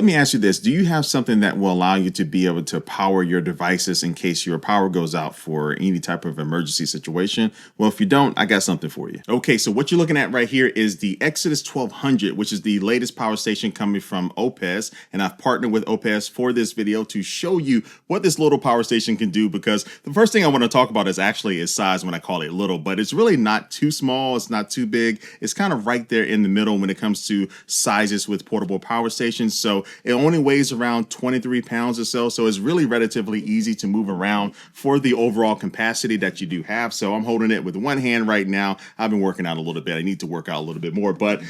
Let me ask you this. Do you have something that will allow you to be able to power your devices in case your power goes out for any type of emergency situation? Well, if you don't, I got something for you. Okay, so what you're looking at right here is the Exodus 1200, which is the latest power station coming from OUPES. And I've partnered with OUPES for this video to show you what this little power station can do, because the first thing I want to talk about is actually its size when I call it little, but it's really not too small. It's not too big. It's kind of right there in the middle when it comes to sizes with portable power stations. So it only weighs around 23 pounds or so it's really relatively easy to move around for the overall capacity that you do have. So I'm holding it with one hand right now. I've been working out a little bit. I need to work out a little bit more, but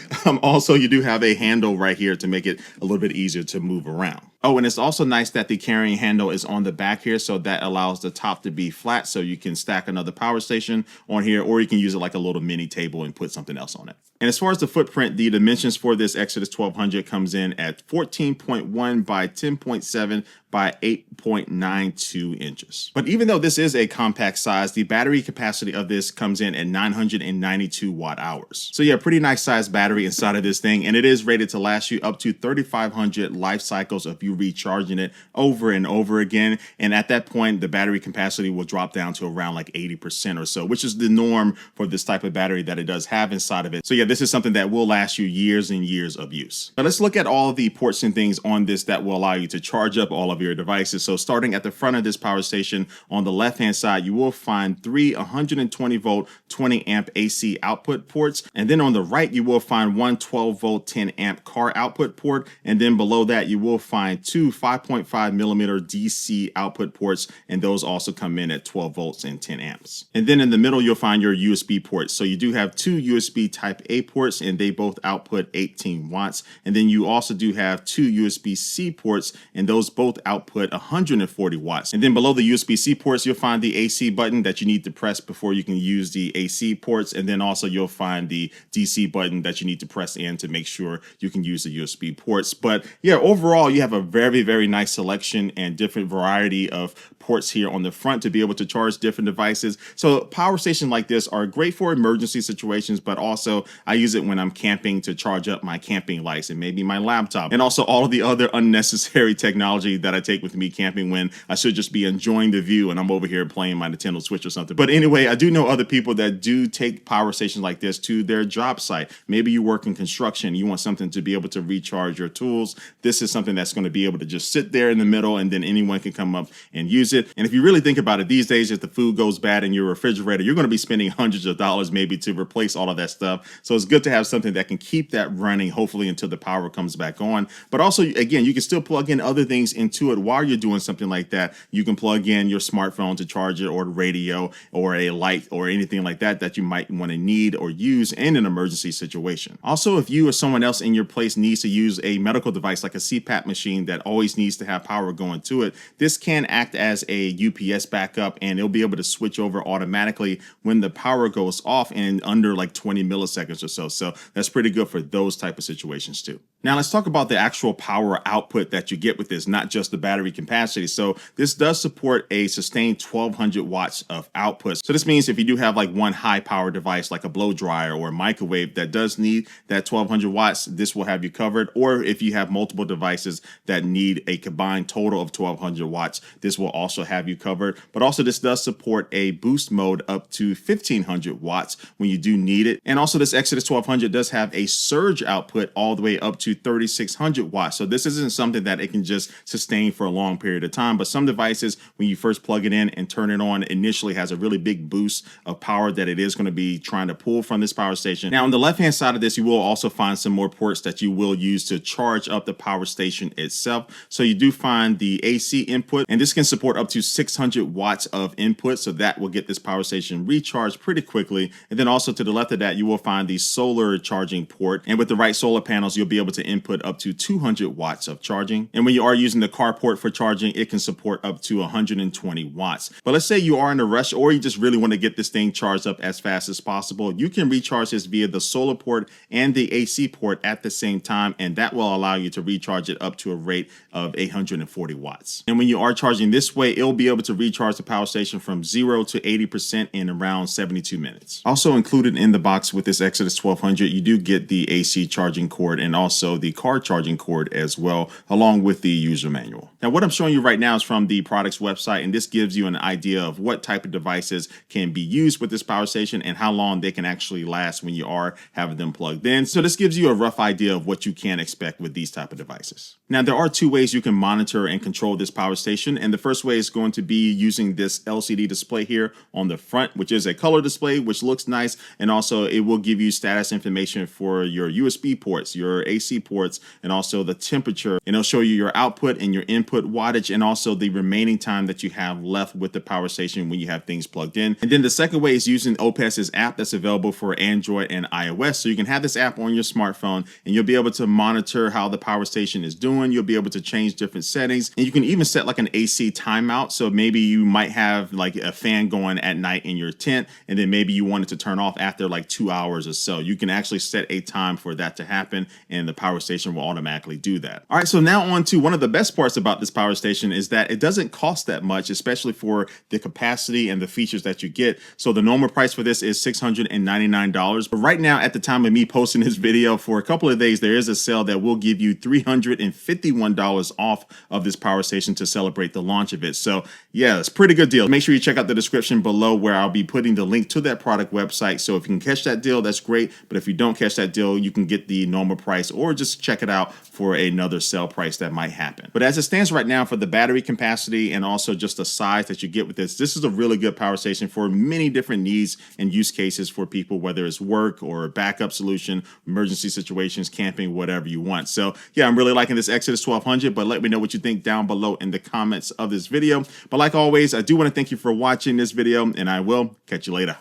also you do have a handle right here to make it a little bit easier to move around. Oh, and it's also nice that the carrying handle is on the back here, so that allows the top to be flat, so you can stack another power station on here, or you can use it like a little mini table and put something else on it. And as far as the footprint, the dimensions for this Exodus 1200 comes in at 14.1 by 10.7 by 8.92 inches. But even though this is a compact size, the battery capacity of this comes in at 992 watt hours. So yeah, pretty nice sized battery inside of this thing, and it is rated to last you up to 3,500 life cycles of you recharging it over and over again. And at that point, the battery capacity will drop down to around like 80% or so, which is the norm for this type of battery that it does have inside of it. So yeah, this is something that will last you years and years of use. Now let's look at all of the ports and things on this that will allow you to charge up all of your devices. So starting at the front of this power station, on the left hand side, you will find three 120 volt 20 amp AC output ports, and then on the right you will find one 12 volt 10 amp car output port, and then below that you will find two 5.5 millimeter DC output ports, and those also come in at 12 volts and 10 amps. And then in the middle you'll find your USB ports. So you do have two USB type A ports, and they both output 18 watts, and then you also do have two USB-C ports, and those both output 140 watts. And then below the USB-C ports you'll find the AC button that you need to press before you can use the AC ports, and then also you'll find the DC button that you need to press in to make sure you can use the USB ports. But yeah, overall you have a very nice selection and different variety of ports here on the front to be able to charge different devices. So power stations like this are great for emergency situations, but also I use it when I'm camping to charge up my camping lights and maybe my laptop, and also all of the other unnecessary technology that I take with me camping when I should just be enjoying the view and I'm over here playing my Nintendo Switch or something. But anyway, I do know other people that do take power stations like this to their job site. Maybe you work in construction, you want something to be able to recharge your tools. This is something that's going to be able to just sit there in the middle, and then anyone can come up and use it. And if you really think about it, these days if the food goes bad in your refrigerator, you're going to be spending hundreds of dollars maybe to replace all of that stuff. So it's good to have something that can keep that running, hopefully until the power comes back on. But also, again, you can still plug in other things into it while you're doing something like that. You can plug in your smartphone to charge it, or the radio, or a light, or anything like that that you might want to need or use in an emergency situation. Also, if you or someone else in your place needs to use a medical device like a CPAP machine that always needs to have power going to it, this can act as a UPS backup, and it'll be able to switch over automatically when the power goes off in under like 20 milliseconds or so. So that's pretty good for those type of situations too. Now let's talk about the actual power output that you get with this, not just the battery capacity. So this does support a sustained 1200 watts of output. So this means if you do have like one high power device like a blow dryer or a microwave that does need that 1200 watts, this will have you covered. Or if you have multiple devices that need a combined total of 1200 watts, this will also have you covered. But also this does support a boost mode up to 1500 watts when you do need it. And also this Exodus 1200 does have a surge output all the way up to 3600 watts. So this isn't something that it can just sustain for a long period of time, but some devices, when you first plug it in and turn it on, initially has a really big boost of power that it is going to be trying to pull from this power station. Now on the left hand side of this, you will also find some more ports that you will use to charge up the power station itself. So you do find the AC input, and this can support up to 600 watts of input, so that will get this power station recharged pretty quickly. And then also to the left of that, you will find the solar charging port, and with the right solar panels you'll be able to input up to 200 watts of charging. And when you are using the car port for charging, it can support up to 120 watts. But let's say you are in a rush, or you just really want to get this thing charged up as fast as possible, you can recharge this via the solar port and the AC port at the same time, and that will allow you to recharge it up to a rate of 840 watts. And when you are charging this way, way, it'll be able to recharge the power station from 0 to 80% in around 72 minutes. Also included in the box with this Exodus 1200, you do get the AC charging cord and also the car charging cord as well, along with the user manual. Now, what I'm showing you right now is from the product's website, and this gives you an idea of what type of devices can be used with this power station and how long they can actually last when you are having them plugged in. So this gives you a rough idea of what you can expect with these type of devices. Now, there are two ways you can monitor and control this power station, and the first way is going to be using this LCD display here on the front, which is a color display, which looks nice, and also it will give you status information for your USB ports, your AC ports, and also the temperature, and it'll show you your output and your input wattage, and also the remaining time that you have left with the power station when you have things plugged in. And then the second way is using OUPES' app that's available for Android and iOS. So you can have this app on your smartphone, and you'll be able to monitor how the power station is doing. You'll be able to change different settings, and you can even set like an AC timeout. So maybe you might have like a fan going at night in your tent, and then maybe you want it to turn off after like 2 hours or so. You can actually set a time for that to happen, and the power station will automatically do that. All right, so now on to one of the best parts about this power station is that it doesn't cost that much, especially for the capacity and the features that you get. So the normal price for this is $699. But right now, at the time of me posting this video, for a couple of days, there is a sale that will give you $351 off of this power station to celebrate the launch of it. So yeah, it's a pretty good deal. Make sure you check out the description below where I'll be putting the link to that product website. So if you can catch that deal, that's great. But if you don't catch that deal, you can get the normal price or just check it out for another sale price that might happen. But as it stands right now, for the battery capacity and also just the size that you get with this is a really good power station for many different needs and use cases for people, whether it's work or a backup solution, emergency situations, camping, whatever you want. So yeah, I'm really liking this Exodus 1200, but let me know what you think down below in the comments of this video. But like always, I do want to thank you for watching this video, and I will catch you later.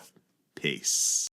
Peace.